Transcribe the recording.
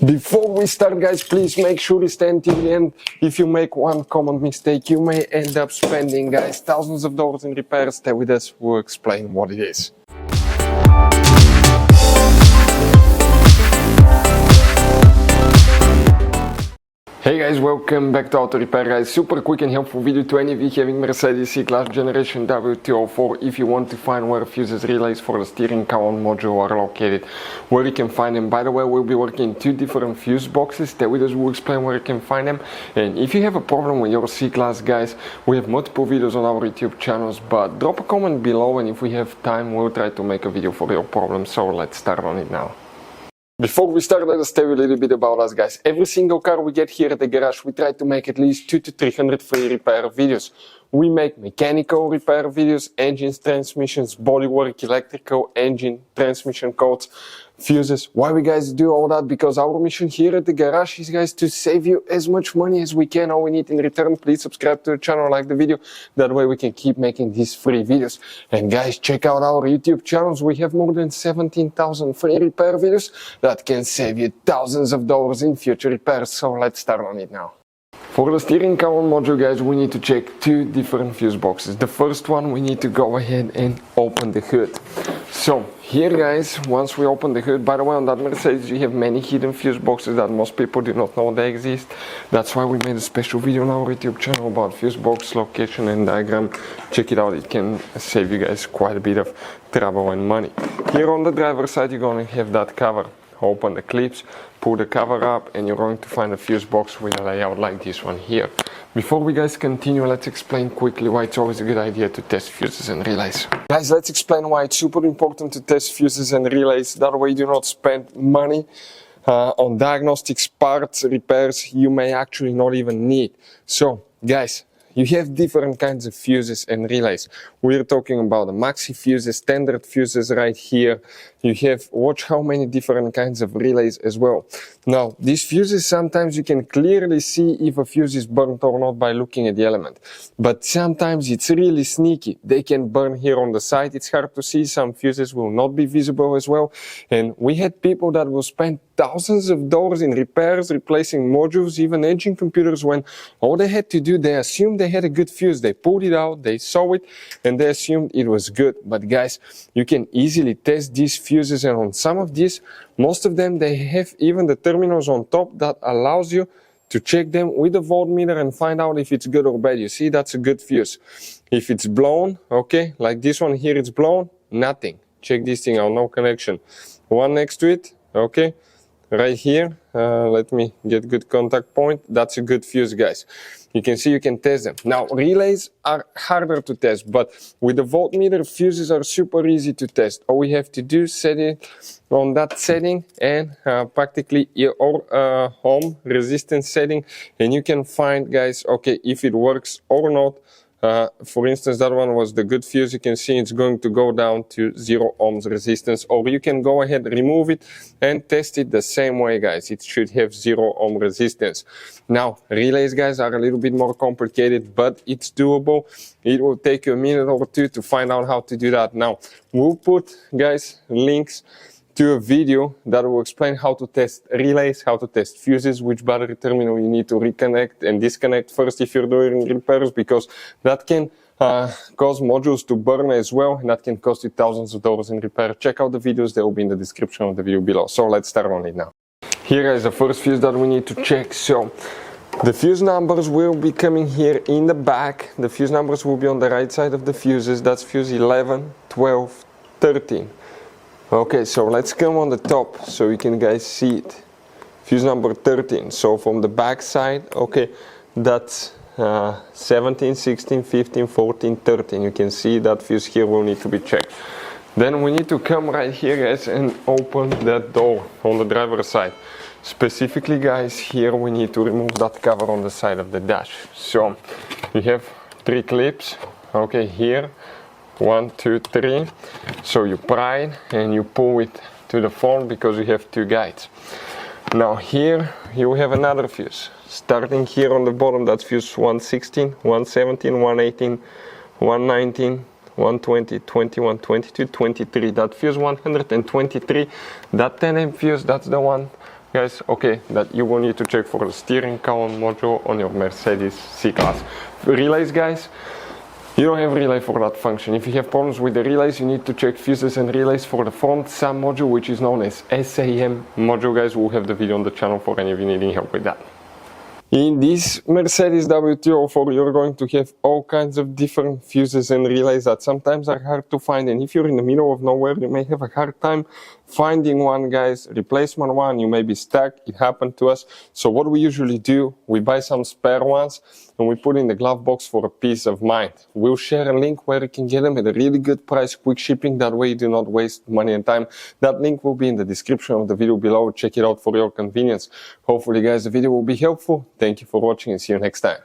Before we start, guys, please make sure you stay until the end. If you make one common mistake, you may end up spending, guys, thousands of dollars in repairs. Stay with us, we'll explain what it is. Hey guys, welcome back to Auto Repair, guys. Super quick and helpful video to any of you having Mercedes C-Class generation W204. If you want to find where fuses relays for the steering column module are located, where you can find them. By the way, we'll be working in two different fuse boxes. Stay with us, we'll explain where you can find them. And if you have a problem with your C-Class, guys, we have multiple videos on our YouTube channels, but drop a comment below, and if we have time, we'll try to make a video for your problem. So let's start on it now. Before we start, let us tell you a little bit about us, guys. Every single car we get here at the garage, we try to make at least 200 to 300 free repair videos. We make mechanical repair videos, engines, transmissions, bodywork, electrical, engine, transmission codes, fuses. Why we guys do all that? Because our mission here at the garage is, guys, to save you as much money as we can. All we need in return, please subscribe to the channel, like the video. That way we can keep making these free videos. And guys, check out our YouTube channels. We have more than 17,000 free repair videos that can save you thousands of dollars in future repairs. So let's start on it now. For the steering column module, guys, we need to check two different fuse boxes. The first one, we need to go ahead and open the hood. So here, guys, once we open the hood, by the way, on that Mercedes you have many hidden fuse boxes that most people do not know they exist. That's why we made a special video on our YouTube channel about fuse box location and diagram. Check it out, it can save you guys quite a bit of trouble and money. Here on the driver's side, you're going to have that cover. Open the clips, pull the cover up, and you're going to find a fuse box with a layout like this one here. Before we guys continue, let's explain quickly why it's always a good idea to test fuses and relays. Guys, let's explain why it's super important to test fuses and relays. That way you do not spend money on diagnostics, parts, repairs you may actually not even need. So, guys, you have different kinds of fuses and relays. We're talking about the maxi fuses, standard fuses right here. You have, watch how many different kinds of relays as well. Now, these fuses, sometimes you can clearly see if a fuse is burnt or not by looking at the element. But sometimes it's really sneaky. They can burn here on the side. It's hard to see. Some fuses will not be visible as well. And we had people that will spend thousands of dollars in repairs, replacing modules, even engine computers, when all they had to do, they assumed they had a good fuse. They pulled it out, they saw it, and they assumed it was good. But guys, you can easily test these fuses, and on some of these, most of them, they have even the terminals on top that allows you to check them with a voltmeter and find out if it's good or bad. You see, that's a good fuse. If it's blown, okay, like this one here, it's blown, nothing. Check this thing out, no connection. One next to it, okay. Right here, let me get good contact point. That's a good fuse, guys. You can see, you can test them. Now, relays are harder to test, but with the voltmeter, fuses are super easy to test. All we have to do, set it on that setting and practically your home resistance setting, and you can find, guys, okay, if it works or not. For instance, that one was the good fuse. You can see it's going to go down to 0 ohms resistance, or you can go ahead, remove it and test it the same way, guys. It should have 0 ohm resistance. Now, relays, guys, are a little bit more complicated, but it's doable. It will take you a minute or two to find out how to do that. Now, we'll put, guys, links to a video that will explain how to test relays, how to test fuses, which battery terminal you need to reconnect and disconnect first if you're doing repairs, because that can cause modules to burn as well, and that can cost you thousands of dollars in repair. Check out the videos, they will be in the description of the video below. So let's start on it now. Here is the first fuse that we need to check. So the fuse numbers will be coming here in the back. The fuse numbers will be on the right side of the fuses. That's fuse 11, 12, 13. Okay, so let's come on the top so you can, guys, see it. Fuse number 13. So from the back side, okay, that's 17, 16, 15, 14, 13. You can see that fuse here will need to be checked. Then we need to come right here, guys, and open that door on the driver's side. Specifically, guys, here we need to remove that cover on the side of the dash. So you have 3 clips, okay, here. 1, 2, 3. So you pry it and you pull it to the front because you have 2 guides. Now here you have another fuse. Starting here on the bottom, that's fuse 116, 117, 118, 119, 120, 21, 22, 23. That fuse 123, that 10 amp fuse, that's the one guys, okay, that you will need to check for the steering column module on your Mercedes C-Class. Relays, guys, you don't have relay for that function. If you have problems with the relays, you need to check fuses and relays for the front SAM module, which is known as SAM module, guys. We'll have the video on the channel for any of you needing help with that. In this Mercedes W204, you're going to have all kinds of different fuses and relays that sometimes are hard to find, and if you're in the middle of nowhere, you may have a hard time finding one, guys. Replacement one, you may be stuck. It happened to us. So what we usually do, we buy some spare ones and we put in the glove box for a peace of mind. We'll share a link where you can get them at a really good price, quick shipping. That way you do not waste money and time. That link will be in the description of the video below. Check it out for your convenience. Hopefully, guys, the video will be helpful. Thank you for watching and see you next time.